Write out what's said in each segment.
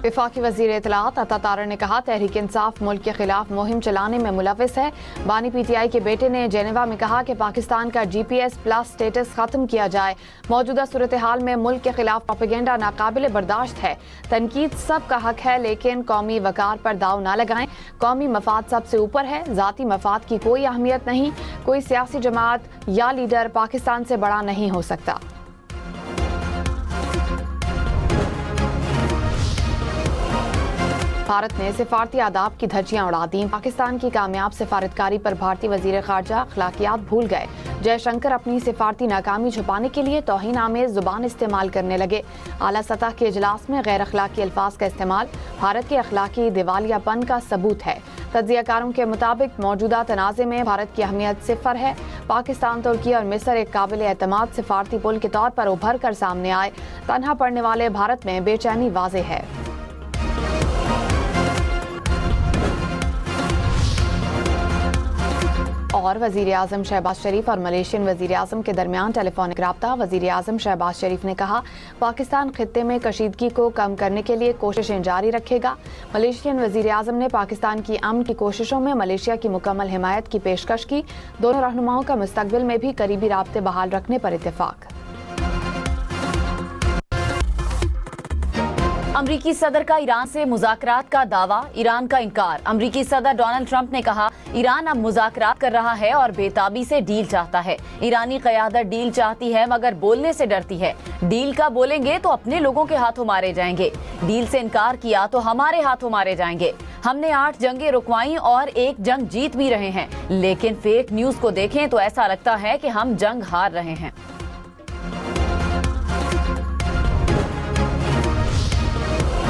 वफाकी वज़ीर इत्तलाआत अता तारड़ ने कहा, तहरीक इंसाफ मुल्क के खिलाफ मुहिम चलाने में मुलव्विस है। बानी PTI के बेटे ने जेनेवा में कहा कि पाकिस्तान का GPS प्लस स्टेटस खत्म किया जाए। मौजूदा सूरत हाल में मुल्क के खिलाफ प्रोपेगेंडा नाकाबिले बर्दाश्त है। तनकीद सबका हक है, लेकिन कौमी वकार पर दाव ना लगाएं। कौमी मफाद सबसे ऊपर है, ज़ाती मफाद की कोई अहमियत नहीं। कोई सियासी जमात या लीडर पाकिस्तान से बड़ा नहीं हो सकता। भारत ने सिफारती आदाब की धज्जियां उड़ा दी। पाकिस्तान की कामयाब सिफारतकारी पर भारतीय वजीर खारजा अखलाकियात भूल गए। जयशंकर अपनी सिफारती नाकामी छुपाने के लिए तौहीन आमेज जुबान इस्तेमाल करने लगे। आला सतह के इजलास में गैर अखलाकी अल्फाज का इस्तेमाल भारत के अखलाकी दिवालियापन का सबूत है। तज्जियाकारों के मुताबिक मौजूदा तनाज़े में भारत की अहमियत सिफर है। पाकिस्तान, तुर्की और मिस्र एक काबिल एतमाद सिफारती पुल के तौर पर उभर कर सामने आए। तन्हा पड़ने वाले भारत में बेचैनी वाज़ेह है। और वज़ीर आज़म शहबाज शरीफ और मलेशियन वज़ीर आज़म के दरमियान टेलीफोनिक राब्ता। वज़ीर आज़म शहबाज शरीफ ने कहा, पाकिस्तान खित्ते में कशीदगी को कम करने के लिए कोशिशें जारी रखेगा। मलेशियन वज़ीर आज़म ने पाकिस्तान की अमन की कोशिशों में मलेशिया की मुकम्मल हिमायत की पेशकश की। दोनों रहनुमाओं का मुस्तकबिल में भी करीबी राब्ते बहाल रखने पर इत्तेफाक। अमरीकी सदर का ईरान से मुज़ाकरात का दावा, ईरान का इनकार। अमरीकी सदर डोनाल्ड ट्रंप ने कहा, ईरान अब मुज़ाकरात कर रहा है और बेताबी से डील चाहता है। ईरानी क़यादत डील चाहती है मगर बोलने से डरती है। डील का बोलेंगे तो अपने लोगों के हाथों मारे जाएंगे। डील से इनकार किया तो हमारे हाथों मारे जाएंगे। हमने 8 जंगें रुकवाई और एक जंग जीत भी रहे हैं, लेकिन फेक न्यूज़ को देखें तो ऐसा लगता है कि हम जंग हार रहे हैं।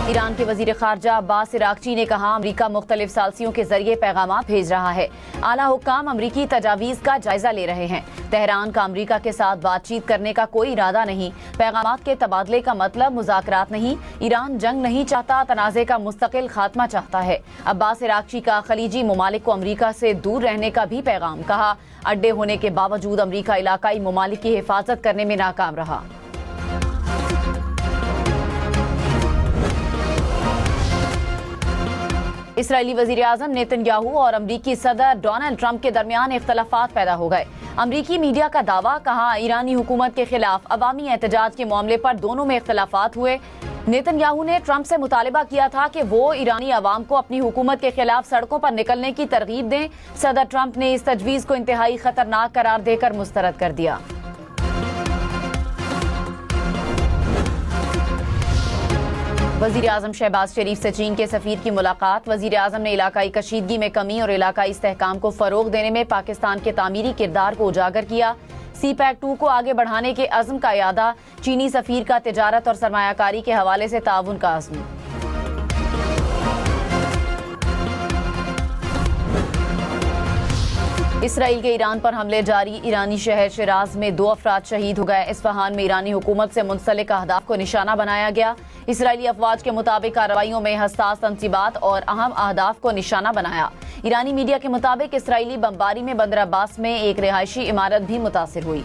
ईरान के वजीर खारजा अब्बास इराक्ची ने कहा, अमरीका मुख्तलिफ सालसियों के जरिए पैगामात भेज रहा है। आला हुक्काम अमरीकी तजावीज़ का जायजा ले रहे हैं। तेहरान का अमरीका के साथ बातचीत करने का कोई इरादा नहीं। पैगामात के तबादले का मतलब मुज़ाकरात नहीं। ईरान जंग नहीं चाहता, तनाज़े का मुस्तकिल खात्मा चाहता है। अब्बास इराक्ची का खलीजी ममालिक को अमरीका से दूर रहने का भी पैगाम। कहा, अड्डे होने के बावजूद अमरीका इलाकाई ममालिक की हिफाजत करने में नाकाम रहा। इसराइली वजीर आज़म नेतन्याहू और अमरीकी सदर डोनाल्ड ट्रंप के दरमियान इख्तलाफात पैदा हो गए। अमरीकी मीडिया का दावा, कहा ईरानी हुकूमत के खिलाफ अवामी एहतजाज के मामले पर दोनों में इख्तलाफात हुए। नेतन्याहू ने ट्रंप से मुतालिबा किया था कि वो ईरानी अवाम को अपनी हुकूमत के खिलाफ सड़कों पर निकलने की तरगीब दें। सदर ट्रंप ने इस तजवीज़ को इंतहाई खतरनाक करार देकर मुस्तरद कर दिया। वज़ीर आज़म शहबाज शरीफ से चीन के सफ़ीर की मुलाकात। वज़ीर आज़म ने इलाकाई कशीदगी में कमी और इलाकाई इस्तेहकाम को फ़रोग़ देने में पाकिस्तान के तामीरी किरदार को उजागर किया। CPEC-2 को आगे बढ़ाने के अज़्म का यादा। चीनी सफ़ीर का तिजारत और सरमायाकारी के हवाले से ताउन का अज़्म। इसराइल के ईरान पर हमले जारी। ईरानी शहर शिराज में 2 अफराद शहीद हो गए। इस्फहान में ईरानी हुकूमत से मुंसलिक अहदाफ को निशाना बनाया गया। इसराइली अफवाज के मुताबिक कार्रवाइयों में हसास तंसीबात और अहम अहदाफ को निशाना बनाया। ईरानी मीडिया के मुताबिक इसराइली बमबारी में बंदर अब्बास में एक रिहायशी इमारत भी मुतासिर हुई।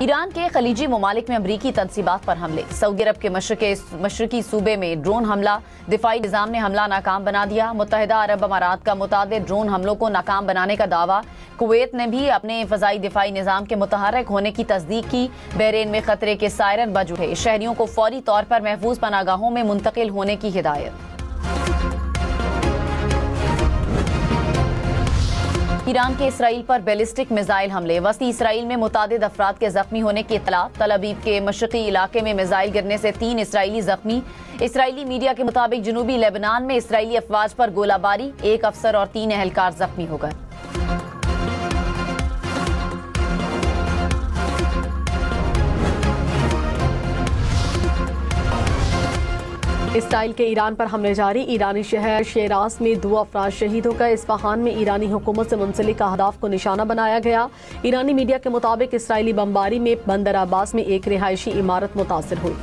ईरान के खलीजी ममालिक में अमरीकी तंसीबात पर हमले। सऊदी अरब के मशरकी सूबे में ड्रोन हमला। दिफाई निज़ाम ने हमला नाकाम बना दिया। मुत्तहिदा अरब अमारात का मुतादिद ड्रोन हमलों को नाकाम बनाने का दावा। कुवैत ने भी अपने फ़ज़ाई दिफाई निज़ाम के मुतहर्रिक होने की तस्दीक की। बहरीन में खतरे के सायरन बज उठे। शहरियों को फौरी तौर पर महफूज पनागाहों में मुंतकिल होने की हिदायत। ईरान के इसराइल पर बैलिस्टिक मिसाइल हमले। वस्ती इसराइल में मुतादिद अफराद के जख्मी होने की इत्तला। तल अवीव के मशरकी इलाके में मिसाइल गिरने से 3 इसराइली जख्मी। इसराइली मीडिया के मुताबिक जनूबी लेबनान में इसराइली अफवाज पर गोलाबारी। 1 अफसर और 3 एहलकार जख्मी हो गए। इसराइल के ईरान पर हमले जारी। ईरानी शहर शिराज में 2 अफराद शहीद हो गए। इस्फहान में ईरानी हुकूमत से मुंसलिक अहदाफ को निशाना बनाया गया। ईरानी मीडिया के मुताबिक इसराइली बमबारी में बंदर अब्बास में एक रिहायशी इमारत मुतासिर हुई।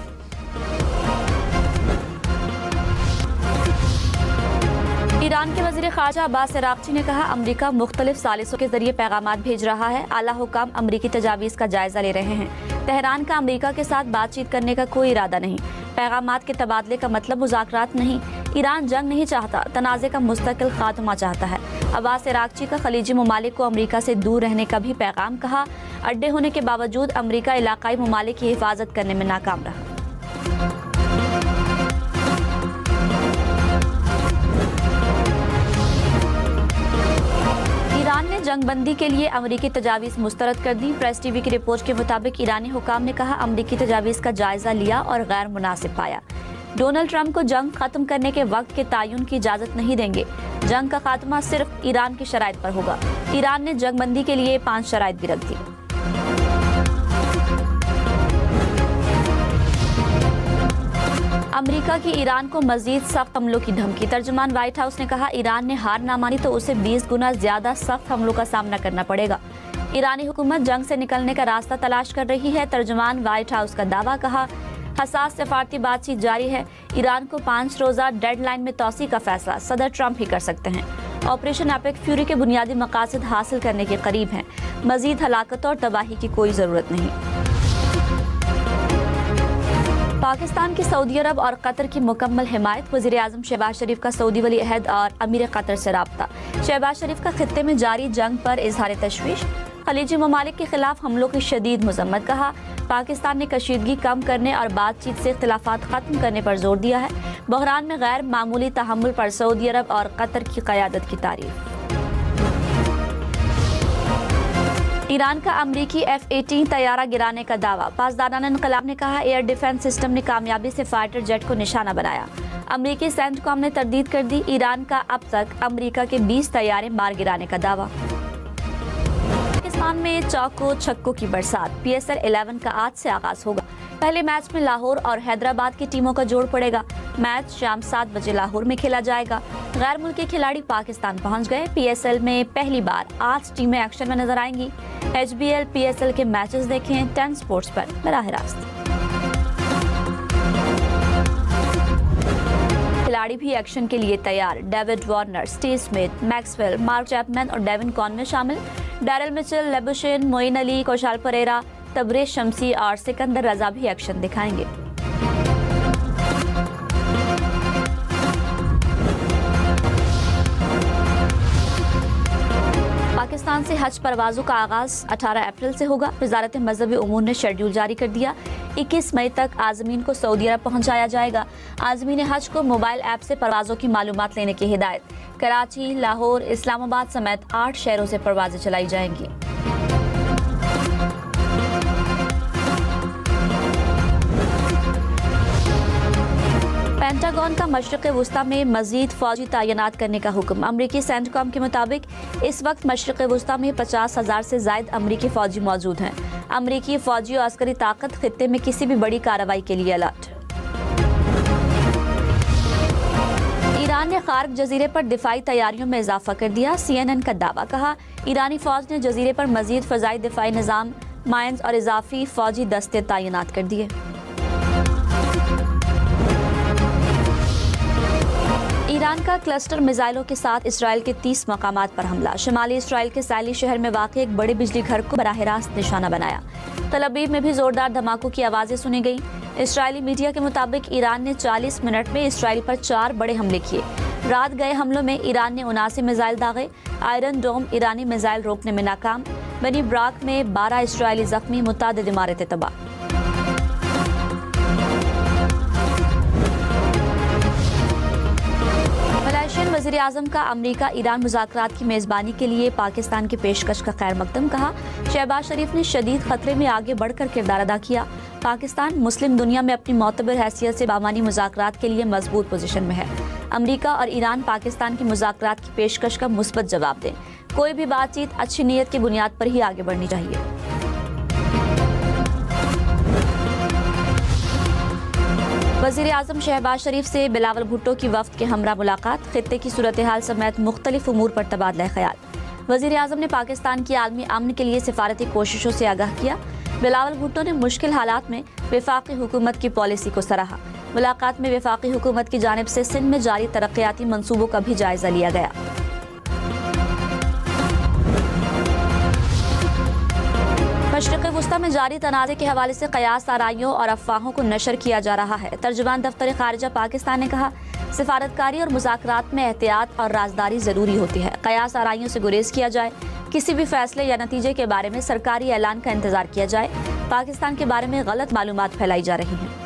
ईरान के वज़ीर ख़ारजा अब्बास अराग़ची ने कहा, अमरीका मुख्तलिफ सालिसों के जरिए पैगामात भेज रहा है। आला हुकाम अमरीकी तजावीज़ का जायजा ले रहे हैं। तेहरान का अमरीका के साथ बातचीत करने का कोई इरादा नहीं। पैगामात के तबादले का मतलब मुज़ाकरात नहीं। ईरान जंग नहीं चाहता, तनाज़े का मुस्तकिल खात्मा चाहता है। अब्बास अराग़ची का खलीजी ममालिक को अमरीका से दूर रहने का भी पैगाम कहा। अड्डे होने के बावजूद अमरीका इलाकाई ममालिक की हिफाजत करने में नाकाम रहा। ईरान ने जंगबंदी के लिए अमरीकी तजावीज़ मुस्तरद कर दी। प्रेस टीवी की रिपोर्ट के मुताबिक ईरानी हुकाम ने कहा, अमरीकी तजावीज़ का जायजा लिया और गैर मुनासिब पाया। डोनाल्ड ट्रंप को जंग खत्म करने के वक्त के तयन की इजाज़त नहीं देंगे। जंग का खात्मा सिर्फ ईरान की शराइत पर होगा। ईरान ने जंगबंदी के लिए 5 शराइत भी रख दी। अमेरिका की ईरान को मजीद सख्त हमलों की धमकी। तर्जुमान व्हाइट हाउस ने कहा, ईरान ने हार ना मानी तो उसे 20 गुना ज्यादा सख्त हमलों का सामना करना पड़ेगा। ईरानी हुकूमत जंग से निकलने का रास्ता तलाश कर रही है। तर्जुमान व्हाइट हाउस का दावा। कहा, हसास सफारती बातचीत जारी है। ईरान को 5 रोज़ा डेडलाइन में तोसी का फैसला सदर ट्रंप ही कर सकते हैं। ऑपरेशन एपिक फ्यूरी के बुनियादी मकासद हासिल करने के करीब हैं। मजीद हलाकत और तबाही की कोई ज़रूरत नहीं। पाकिस्तान की सऊदी अरब और कतर की मुकम्मल हिमायत। वज़ीर आज़म शहबाज शरीफ का सऊदी वली अहद और अमीर कतर से राब्ता। शहबाज शरीफ का खित्ते में जारी जंग पर इजहार तशवीश। खलीजी ममालिक के खिलाफ हमलों की शदीद मजम्मत। कहा, पाकिस्तान ने कशीदगी कम करने और बातचीत से इख्तिलाफात खत्म करने पर जोर दिया है। बहरान में गैर मामूली तहम्मुल पर सऊदी अरब और कतर की क़यादत की तारीफ। ईरान का अमरीकी F-18 तैयारा गिराने का दावा। पासदारान इनकलाब ने कहा, एयर डिफेंस सिस्टम ने कामयाबी से फाइटर जेट को निशाना बनाया। अमरीकी सेंटकॉम ने तरदीद कर दी। ईरान का अब तक अमरीका के 20 तैयारे मार गिराने का दावा। पाकिस्तान में चौको छक्कों की बरसात। PSL 11 का आज से आगाज होगा। पहले मैच में लाहौर और हैदराबाद की टीमों का जोड़ पड़ेगा। मैच शाम 7 बजे लाहौर में खेला जाएगा। गैर मुल्की खिलाड़ी पाकिस्तान पहुंच गए। PSL में पहली बार 8 टीमें एक्शन में नजर आएंगी। HBL PSL के मैचेस देखें 10 स्पोर्ट्स पर बराह रास्त। खिलाड़ी भी एक्शन के लिए तैयार। David Warner, Steve Smith, Maxwell, Mark Chapman और डेविन कॉनवे शामिल। Daryl Mitchell, Labuschagne, Moeen Ali, Kusal Perera, Tabraiz Shamsi और सिकंदर रजा भी एक्शन दिखाएंगे। पाकिस्तान से हज परवाजों का आगाज 18 अप्रैल से होगा। वजारत मजहबी उमूर ने शेड्यूल जारी कर दिया। 21 मई तक आज़मीन को सऊदी अरब पहुंचाया जाएगा। आज़मीन हज को मोबाइल ऐप से परवाजों की मालूमात लेने की हिदायत। कराची, लाहौर, इस्लामाबाद समेत 8 शहरों से परवाजें चलाई जाएंगी। पेंटागन का मशरक़ वुस्ता में मजीद फौजी तैनात करने का हुक्म। अमरीकी सेंटकॉम के मुताबिक इस वक्त मशरक़ वुस्ता में 50,000 से ज़ायद अमरीकी फौजी मौजूद हैं। अमरीकी फौजी और अस्करी ताकत खित्ते में किसी भी बड़ी कार्रवाई के लिए अलर्ट। ईरान ने खार्क जजीरे पर दिफाई तैयारियों में इजाफा कर दिया। CNN का दावा। कहा, ईरानी फौज ने जजीरे पर मजीद फ़ज़ाई दिफाई निज़ाम, माइंस और इजाफी फौजी दस्ते तैनात कर दिए। ईरान का क्लस्टर मिसाइलों के साथ इसराइल के 30 मकामात पर हमला। शुमाली इसराइल के साइली शहर में वाक़ई एक बड़े बिजली घर को बराह रास्त निशाना बनाया। तल अवीव में भी जोरदार धमाकों की आवाज़ें सुनी गई। इसराइली मीडिया के मुताबिक ईरान ने 40 मिनट में इसराइल पर 4 बड़े हमले किए। रात गए हमलों में ईरान ने 79 मिसाइल दागे। आयरन डोम ईरानी मिसाइल रोकने में नाकाम। बनी ब्राक में 12 इसराइली जख्मी, मुतादिद इमारतें तबाह। मलेशियन वज़ीर आज़म का अमरीका ईरान मुज़ाकरात की मेज़बानी के लिए पाकिस्तान की पेशकश का खैर मकदम। कहा, शहबाज शरीफ ने शदीद खतरे में आगे बढ़कर किरदार अदा किया। पाकिस्तान मुस्लिम दुनिया में अपनी मोतबर हैसियत से बामानी मुज़ाकरात के लिए मजबूत पोजीशन में है। अमरीका और ईरान पाकिस्तान की मुज़ाकरात की पेशकश का मुस्बत जवाब दें। कोई भी बातचीत अच्छी नीयत की बुनियाद पर ही आगे बढ़नी चाहिए। वज़ीर आज़म शहबाज शरीफ से बिलावल भुट्टो की वफ्द के हमरा मुलाकात। खित्ते की सूरत हाल समेत मुख्तलिफ उमूर पर तबादला ख्याल। वज़ीर आज़म ने पाकिस्तान की आलमी अमन के लिए सिफारती कोशिशों से आगाह किया। बिलावल भुट्टो ने मुश्किल हालात में वफाकी हुकूमत की पॉलिसी को सराहा। मुलाकात में वफाकी हुकूमत की जानिब से सिंध में जारी तरक्याती मंसूबों का भी जायजा लिया गया। मशरिक़ वुस्ता में जारी तनाज़े के हवाले से क़यास आराइयों और अफवाहों को नशर किया जा रहा है। तर्जुमान दफ्तर ख़ारिजा पाकिस्तान ने कहा, सिफारतकारी और मुज़ाकरात में एहतियात और राजदारी ज़रूरी होती है। क़यास आराइयों से गुरेज किया जाए, किसी भी फैसले या नतीजे के बारे में सरकारी ऐलान का इंतज़ार किया जाए। पाकिस्तान के बारे में गलत मालूमात फैलाई जा रही हैं।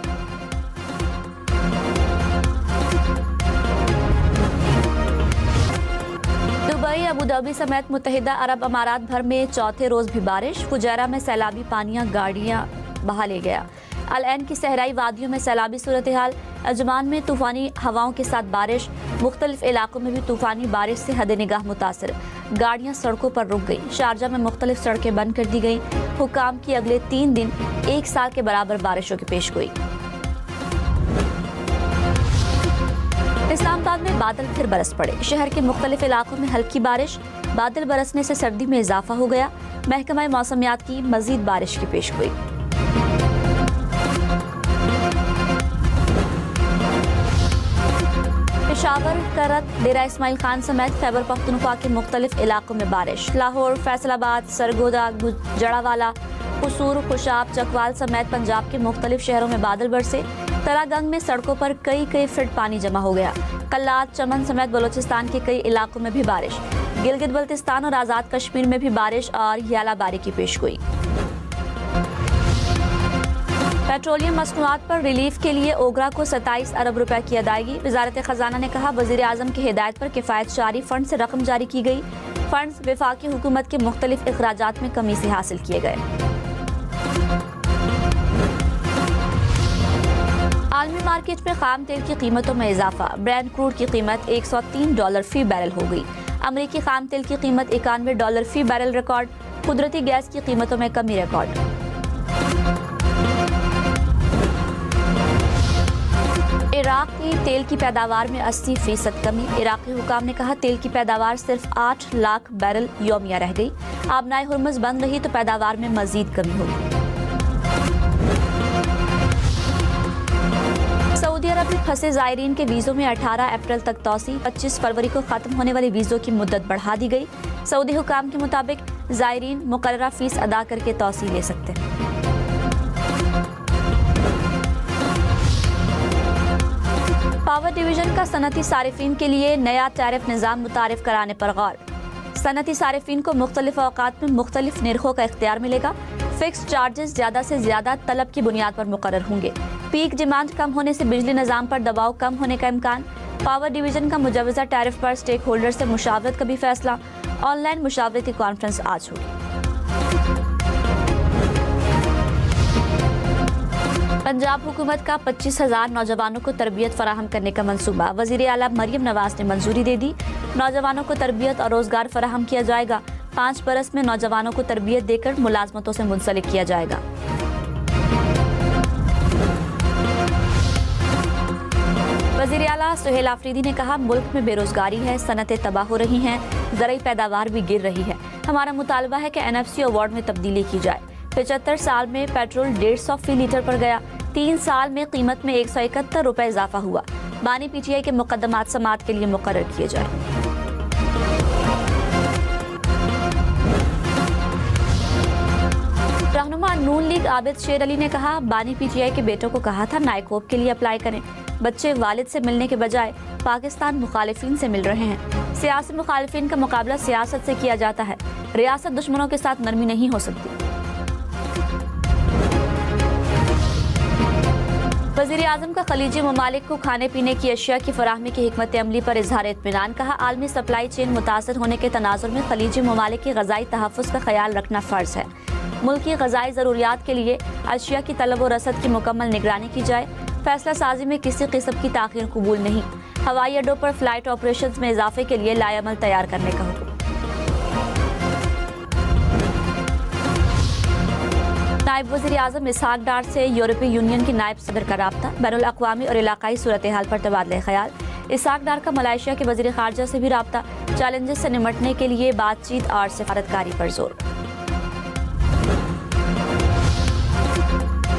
दुबई, अबू धाबी समेत मुत्तहिदा अरब अमारात भर में चौथे रोज भी बारिश। फुजैरा में सैलाबी पानियां गाड़ियां बहा ले गया। अल ऐन की सहराई वादियों में सैलाबी सूरत हाल। अजमान में तूफानी हवाओं के साथ बारिश। मुख्तलिफ इलाकों में भी तूफानी बारिश से हद निगाह मुतासर। गाड़ियां सड़कों पर रुक गई। शारजा में मुख्तलिफ सड़कें बंद कर दी गई। हुकाम की अगले 3 दिन 1 साल के बराबर बारिशों की पेशगोई। इस्लामाबाद में बादल फिर बरस पड़े। शहर के मुख्तलिफ इलाकों में हल्की बारिश। बादल बरसने से सर्दी में इजाफा हो गया। महकमा मौसमियात की मजीद बारिश की पेशगोई। पेशावर, करत, डेरा इस्माइल खान समेत खैबर पख्तूनख्वा के मुख्तलिफ इलाकों में बारिश। लाहौर, फैसलाबाद, सरगोदा, गुजरावाला, कसूर, खुशाब, चकवाल समेत पंजाब के मुख्तलिफ शहरों में बादल बरसे। तरागंग में सड़कों पर कई फीट पानी जमा हो गया। कल्लात, चमन समेत बलोचिस्तान के कई इलाकों में भी बारिश। गिलगित बल्तिस्तान और आज़ाद कश्मीर में भी बारिश और यालाबारी की पेशगोई। पेट्रोलियम मसनूआत पर रिलीफ के लिए ओगरा को 27 अरब रुपए की अदायगी। वजारत खजाना ने कहा, वजीर आजम की हिदायत पर किफायत जारी फंड से रकम जारी की गई। फंड्स वफाकी हुकूमत के मुख्तलिफ अखराजात में कमी से हासिल किए गए। आलमी मार्केट में खाम तेल की कीमतों में इजाफा। ब्रेंट क्रूड की कीमत $103 फी बैरल हो गई। अमरीकी खाम तेल की कीमत $91 फी बैरल रिकॉर्ड। कुदरती गैस की कीमतों में कमी रिकॉर्ड। इराक की तेल की पैदावार में 80% कमी। इराकी हुकाम ने कहा, तेल की पैदावार सिर्फ 8 लाख बैरल यौमिया रह गई। आबनाए हुर्मुज़ बंद रही तो पैदावार में मजीद कमी होगी। सऊदी अरब में फंसे ज़ायरीन के वीज़ों में 18 अप्रैल तक तौसी। 25 फरवरी को ख़त्म होने वाले वीज़ों की मुद्दत बढ़ा दी गई। सऊदी हुकाम के मुताबिक ज़ायरीन मुकर्ररा फ़ीस अदा करके तौसी ले सकते हैं। पावर डिवीजन का सनती सारिफीन के लिए नया टैरिफ निज़ाम मुतारिफ कराने पर गौर। सनती सारिफीन को मुख्तलिफ औकात में मुख्तलिफ निर्खों का इख्तियार मिलेगा। फिक्स चार्जेस ज़्यादा से ज़्यादा तलब की बुनियाद पर मुकर्रर होंगे। पीक डिमांड कम होने से बिजली निज़ाम पर दबाव कम होने का इम्कान। पावर डिवीजन का मुजवज़ा टैरिफ पर स्टेक होल्डर से मुशावरत का भी फैसला। ऑनलाइन मुशावरती कॉन्फ्रेंस आज होगी। पंजाब हुकूमत का 25,000 नौजवानों को तरबियत फराहम करने का मंसूबा। वज़ीर आला मरियम नवाज ने मंजूरी दे दी। नौजवानों को तरबियत और रोजगार फराहम किया जाएगा। 5 बरस में नौजवानों को तरबियत देकर मुलाजमतों से मुंसलिक किया जाएगा। वज़ीर आला सुहेल आफरीदी ने कहा, मुल्क में बेरोजगारी है, सनतें तबाह हो रही हैं, ज़रई पैदावार भी गिर रही है। हमारा मुतालबा है कि NFC अवार्ड में तब्दीली की जाए। 75 साल में पेट्रोल 150 फी लीटर पर गया। 3 साल में कीमत में 171 रुपए इजाफा हुआ। बानी PTI के मुकदमात समात के लिए मुकर्रर किए जाए। रहनुमा नून लीग आबिद शेर अली ने कहा, बानी PTI के बेटों को कहा था नायकोब के लिए अप्लाई करें। बच्चे वालिद से मिलने के बजाय पाकिस्तान मुखालिफिन से मिल रहे हैं। सियासी मुखालिफिन का मुकाबला सियासत से किया जाता है। रियासत दुश्मनों के साथ नरमी नहीं हो सकती। वज़ीर आज़म का खलीजी ममालिक को खाने पीने की अशिया की फराहमी की हिकमत अमली पर इजहार इत्मीनान। कहा, आलमी सप्लाई चेन मुतासर होने के तनाजुर में खलीजी ममालिक की ग़ज़ाई तहफ़्फ़ुज़ का ख्याल रखना फ़र्ज़ है। मुल्क की ग़ज़ाई ज़रूरियात के लिए अशिया की तलब व रसद की मुकम्मल निगरानी की जाए। फैसला साजी में किसी किस्म की ताख़ीर कबूल नहीं। हवाई अड्डों पर फ़्लाइट ऑपरेशंस में इजाफे के लिए लाएअमल तैयार करने का हुक्म। नायब वज़ीर आज़म इसहाक डार से यूरोपीय यूनियन के नायब सदर का राब्ता। बैनुल अक़वामी और इलाकाई सूरत हाल पर तबादला ख्याल। इसहाक डार का मलेशिया के वज़ीर ख़ारजा से भी राब्ता। चैलेंजेस से निमटने के लिए बातचीत और सिफारतकारी पर जोर।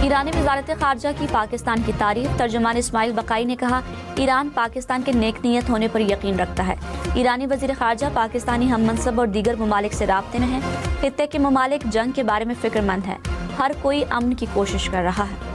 ईरानी वजारत खारजा की पाकिस्तान की तारीफ। तर्जुमान इस्माइल बकाई ने कहा, ईरान पाकिस्तान के नेक नीयत होने पर यकीन रखता है। ईरानी वजीर खारजा पाकिस्तानी हम मनसब और दीगर ममालिक से राब्ते में हैं। खित्ते के ममालिक जंग के बारे में फिक्रमंद हैं। हर कोई अमन की कोशिश कर रहा है।